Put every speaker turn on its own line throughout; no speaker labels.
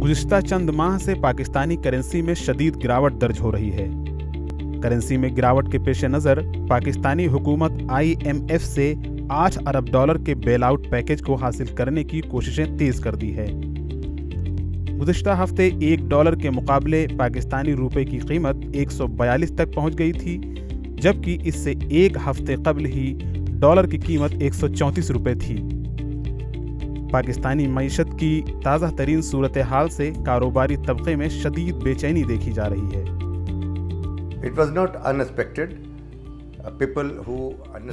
गुज़िश्ता चंद माह से पाकिस्तानी करेंसी में शदीद गिरावट दर्ज हो रही है। करेंसी में गिरावट के पेश नज़र पाकिस्तानी हुकूमत IMF से $8 अरब के बेल आउट पैकेज को हासिल करने की कोशिशें तेज़ कर दी है। गुज़िश्ता हफ्ते $1 के मुकाबले पाकिस्तानी रुपए की कीमत 142 तक पहुंच गई थी, जबकि इससे एक हफ्ते कबल ही डॉलर की कीमत 134 रुपए थी। पाकिस्तानी मईशत की ताज़ा तरीन सूरत हाल से कारोबारी तबके में शदीद बेचैनी देखी जा रही है।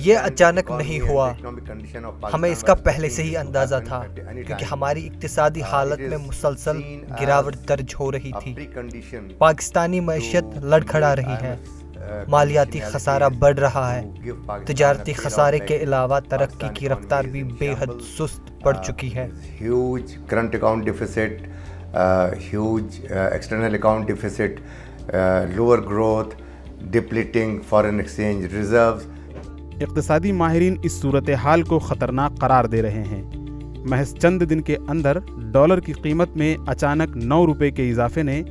ये अचानक नहीं हुआ, हमें इसका पहले से ही अंदाज़ा था, क्योंकि हमारी इक्तिसादी हालत में मुसलसल गिरावट दर्ज हो रही थी। पाकिस्तानी मईशत लड़खड़ा रही है, मालियाती खसारा बढ़ रहा है, तिजारती खसारे के अलावा तरक्की की रफ्तार भी बेहद सुस्त पड़ चुकी है।
Huge current account deficit, huge external account deficit, lower growth, depleting foreign exchange reserves.
इक़्तिसादी माहिरीन इस सूरत हाल को ख़तरनाक करार दे रहे हैं। महज चंद दिन के अंदर डॉलर की कीमत में अचानक 9 रुपये के इजाफे ने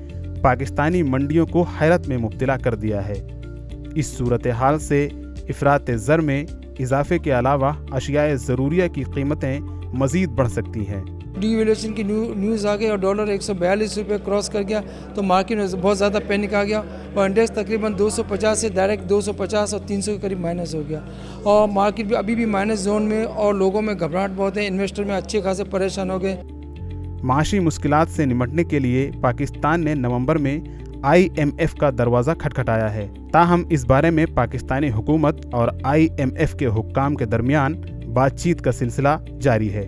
पाकिस्तानी मंडियों को हैरत में मुब्तला कर दिया है। इस सूरत हाल से इफ़रात ज़र में इजाफे के अलावा अशियाए ज़रूरिया की कीमतें मज़ीद बढ़ सकती हैं।
डिवैल्यूएशन की न्यूज़ आ गई और डॉलर 142 रुपये क्रॉस कर गया तो मार्केट में बहुत ज़्यादा पैनिक आ गया और इंडेक्स तकरीबन 250 से डायरेक्ट 250 और 300 के करीब माइनस हो गया और मार्केट भी अभी भी माइनस जोन में और लोगों में घबराहट बहुत है। इन्वेस्टर में अच्छे खासे परेशान हो गए।
माशी मुश्किलात से निपटने के लिए पाकिस्तान ने नवंबर में IMF का दरवाज़ा खटखटाया है। ताहम इस बारे में पाकिस्तानी हुकूमत और IMF के हुक्काम के दरमियान बातचीत का सिलसिला जारी है।